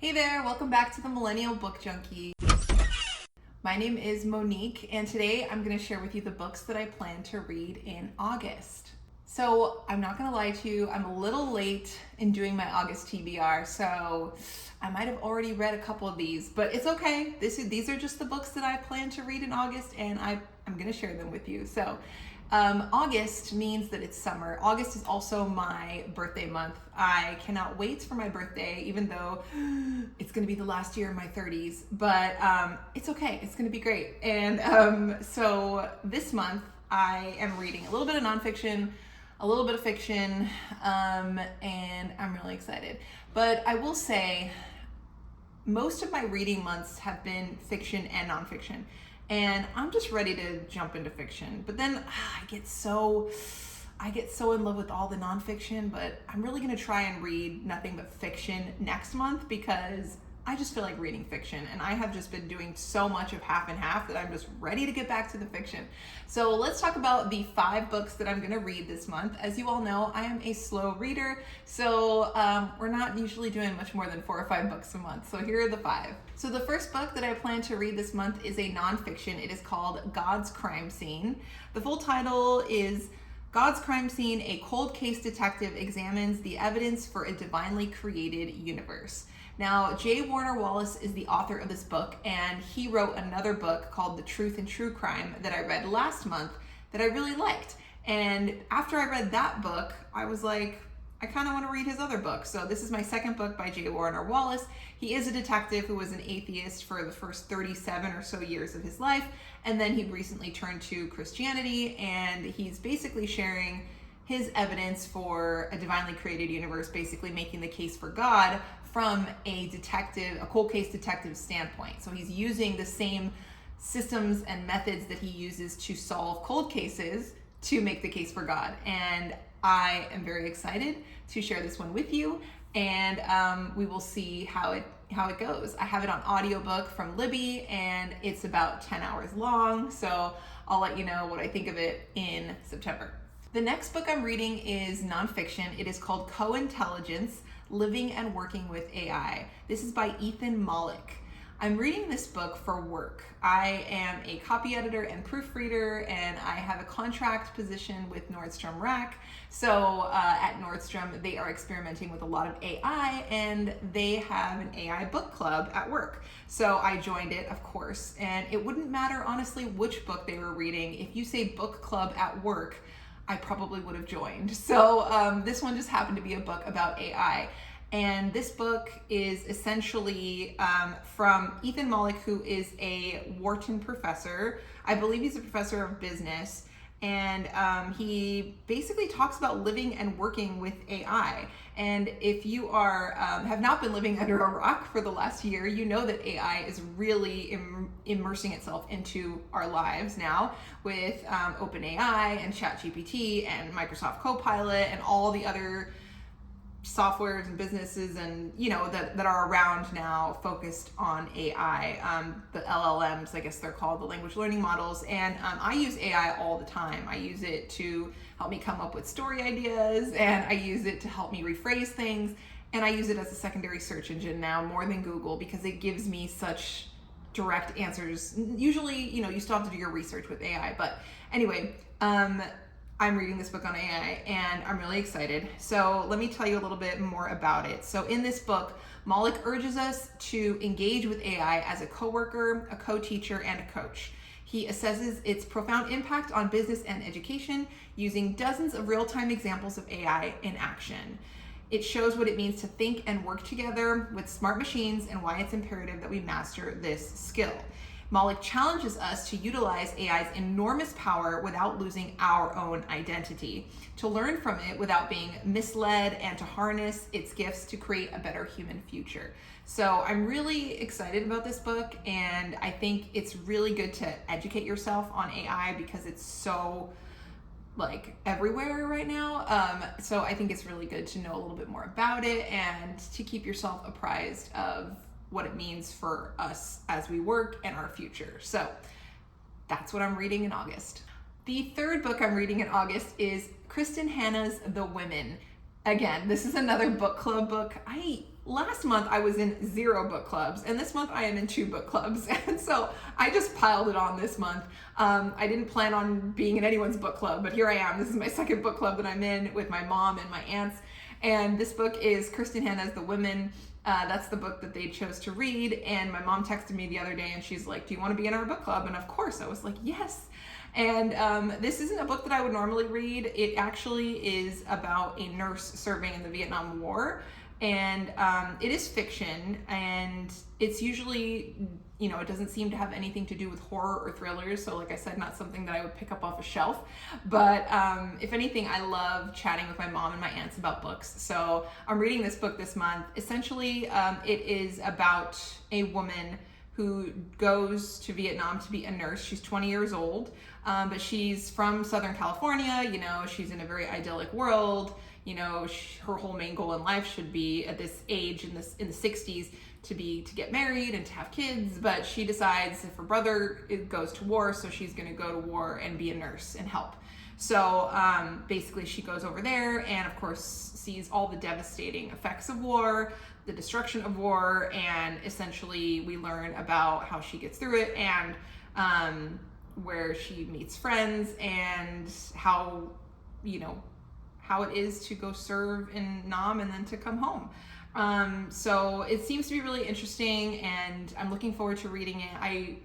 Hey there, welcome back to the Millennial Book Junkie. My name is Monique, and today I'm going to share with you the books that I plan to read in August. So I'm not going to lie to you, I'm a little late in doing my August TBR, so I might have already read a couple of these, but it's okay. These are just the books that I plan to read in August, and I'm going to share them with you. So August means that it's summer. August is also my birthday month. I cannot wait for my birthday, even though it's going to be the last year of my 30s, but it's okay. It's going to be great. And so this month I am reading a little bit of nonfiction, a little bit of fiction, and I'm really excited. But I will say most of my reading months have been fiction and nonfiction. And I'm just ready to jump into fiction. But then I get so in love with all the nonfiction, but I'm really gonna try and read nothing but fiction next month because I just feel like reading fiction, and I have just been doing so much of half and half that I'm just ready to get back to the fiction. So let's talk about the 5 books that I'm gonna read this month. As you all know, I am a slow reader, so we're not usually doing much more than 4 or 5 books a month. So here are the 5. So the first book that I plan to read this month is a nonfiction. It is called God's Crime Scene. The full title is God's Crime Scene, a cold case detective examines the evidence for a divinely created universe. Now, J. Warner Wallace is the author of this book, and he wrote another book called The Truth in True Crime that I read last month that I really liked. And after I read that book, I was like, I kind of want to read his other book. So this is my second book by J. Warner Wallace. He is a detective who was an atheist for the first 37 or so years of his life, and then he recently turned to Christianity, and he's basically sharing his evidence for a divinely created universe, basically making the case for God from a cold case detective standpoint. So he's using the same systems and methods that he uses to solve cold cases to make the case for God. And I am very excited to share this one with you, and we will see how it goes. I have it on audiobook from Libby, and it's about 10 hours long, so I'll let you know what I think of it in September. The next book I'm reading is nonfiction. It is called Co-Intelligence, Living and Working with AI. This is by Ethan Mollick. I'm reading this book for work. I am a copy editor and proofreader, and I have a contract position with Nordstrom Rack. So at Nordstrom, they are experimenting with a lot of AI, and they have an AI book club at work. So I joined it, of course, and it wouldn't matter, honestly, which book they were reading. If you say book club at work, I probably would have joined. So this one just happened to be a book about AI. And this book is essentially from Ethan Mollick, who is a Wharton professor. I believe he's a professor of business. And he basically talks about living and working with AI. And if you have not been living under a rock for the last year, you know that AI is really immersing itself into our lives now with OpenAI and ChatGPT and Microsoft Copilot and all the other softwares and businesses and that are around now focused on AI, the LLMs, I guess they're called, the language learning models. And I use AI all the time. I use it to help me come up with story ideas, and I use it to help me rephrase things, and I use it as a secondary search engine now more than Google because it gives me such direct answers. Usually, you still have to do your research with AI, but anyway, I'm reading this book on AI, and I'm really excited. So let me tell you a little bit more about it. So in this book, Mollick urges us to engage with AI as a coworker, a co-teacher, and a coach. He assesses its profound impact on business and education using dozens of real-time examples of AI in action. It shows what it means to think and work together with smart machines and why it's imperative that we master this skill. Mollick challenges us to utilize AI's enormous power without losing our own identity, to learn from it without being misled, and to harness its gifts to create a better human future. So I'm really excited about this book, and I think it's really good to educate yourself on AI because it's so everywhere right now. So I think it's really good to know a little bit more about it and to keep yourself apprised of what it means for us as we work and our future. So that's what I'm reading in August. The third book I'm reading in August is Kristen Hanna's The Women. Again, this is another book club book. Last month I was in 0 book clubs, and this month I am in 2 book clubs, and so I just piled it on this month. I didn't plan on being in anyone's book club, but here I am. This is my 2nd book club that I'm in with my mom and my aunts, and this book is Kirsten Hanna's The Women. That's the book that they chose to read, and my mom texted me the other day, and she's like, "Do you want to be in our book club?" And of course I was like, yes. And this isn't a book that I would normally read. It actually is about a nurse serving in the Vietnam War. And it is fiction, and it's usually, you know, it doesn't seem to have anything to do with horror or thrillers. So like I said, not something that I would pick up off a shelf. But if anything, I love chatting with my mom and my aunts about books. So I'm reading this book this month. Essentially, it is about a woman who goes to Vietnam to be a nurse. She's 20 years old, but she's from Southern California. You know, she's in a very idyllic world. You know, her whole main goal in life should be at this age in the 60s to get married and to have kids, but she decides if her brother goes to war, so she's going to go to war and be a nurse and help. So basically she goes over there and of course sees all the devastating effects of war, the destruction of war, and essentially we learn about how she gets through it and where she meets friends and how, you know, how it is to go serve in Nam and then to come home. So it seems to be really interesting, and I'm looking forward to reading it. I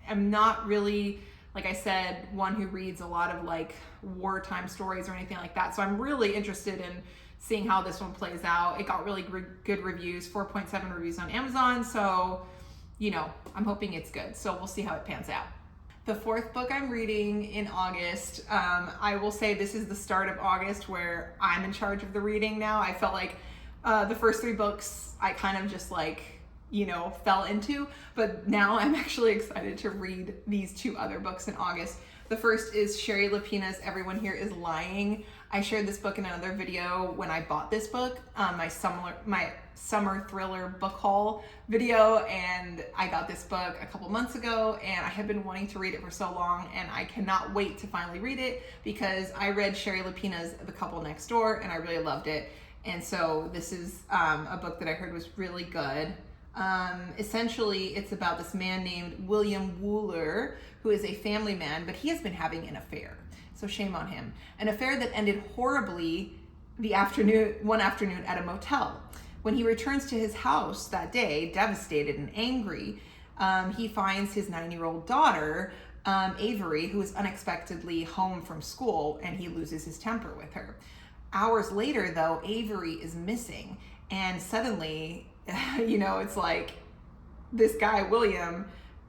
am not really, like I said, one who reads a lot of like wartime stories or anything like that. So I'm really interested in seeing how this one plays out. It got really good reviews, 4.7 reviews on Amazon. So, you know, I'm hoping it's good. So we'll see how it pans out. The 4th book I'm reading in August, I will say this is the start of August where I'm in charge of the reading now. I felt like the first 3 books I kind of just like, you know, fell into, but now I'm actually excited to read these 2 other books in August. The first is Shari Lapena's Everyone Here is Lying. I shared this book in another video when I bought this book, my summer thriller book haul video, and I got this book a couple months ago, and I have been wanting to read it for so long, and I cannot wait to finally read it because I read Shari Lapena's The Couple Next Door and I really loved it. And so this is a book that I heard was really good. Essentially, it's about this man named William Wooler, who is a family man, but he has been having an affair. So shame on him. An affair that ended horribly one afternoon at a motel. When he returns to his house that day, devastated and angry, he finds his 9-year-old daughter, Avery, who is unexpectedly home from school, and he loses his temper with her. Hours later, though, Avery is missing, and suddenly, you know, it's like this guy, William,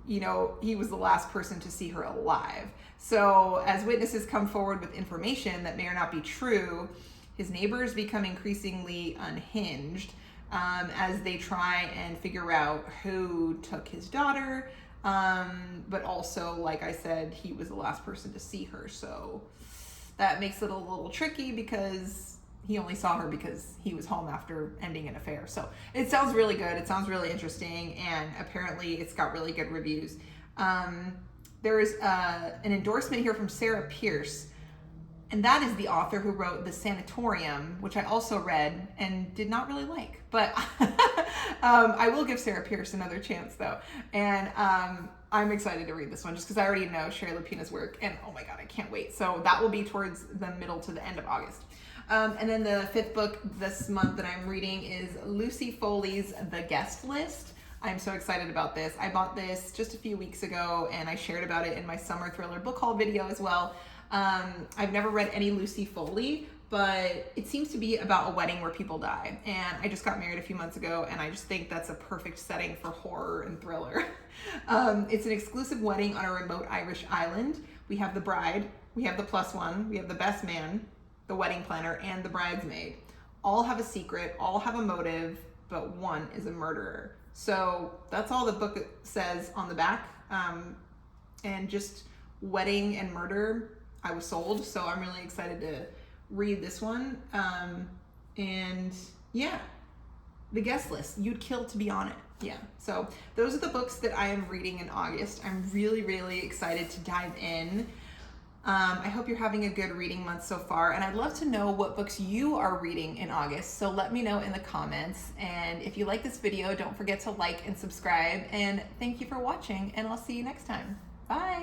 you know, he was the last person to see her alive. So as witnesses come forward with information that may or not be true, his neighbors become increasingly unhinged as they try and figure out who took his daughter. But also, like I said, he was the last person to see her. So that makes it a little tricky because he only saw her because he was home after ending an affair. So it sounds really good. It sounds really interesting. And apparently it's got really good reviews. There is an endorsement here from Sarah Pierce. And that is the author who wrote The Sanatorium, which I also read and did not really like. But I will give Sarah Pierce another chance, though. And I'm excited to read this one just because I already know Shari Lapena's work. And oh my God, I can't wait. So that will be towards the middle to the end of August. And then the 5th book this month that I'm reading is Lucy Foley's The Guest List. I'm so excited about this. I bought this just a few weeks ago and I shared about it in my summer thriller book haul video as well. I've never read any Lucy Foley, but it seems to be about a wedding where people die. And I just got married a few months ago, and I just think that's a perfect setting for horror and thriller. It's an exclusive wedding on a remote Irish island. We have the bride, we have the plus one, we have the best man, the wedding planner, and the bridesmaid. All have a secret, all have a motive, but one is a murderer. So that's all the book says on the back. And just wedding and murder, I was sold, so I'm really excited to read this one. And yeah, The Guest List, you'd kill to be on it. Yeah, so those are the books that I am reading in August. I'm really, really excited to dive in. I hope you're having a good reading month so far, and I'd love to know what books you are reading in August, so let me know in the comments. And if you like this video, don't forget to like and subscribe, and thank you for watching, and I'll see you next time. Bye!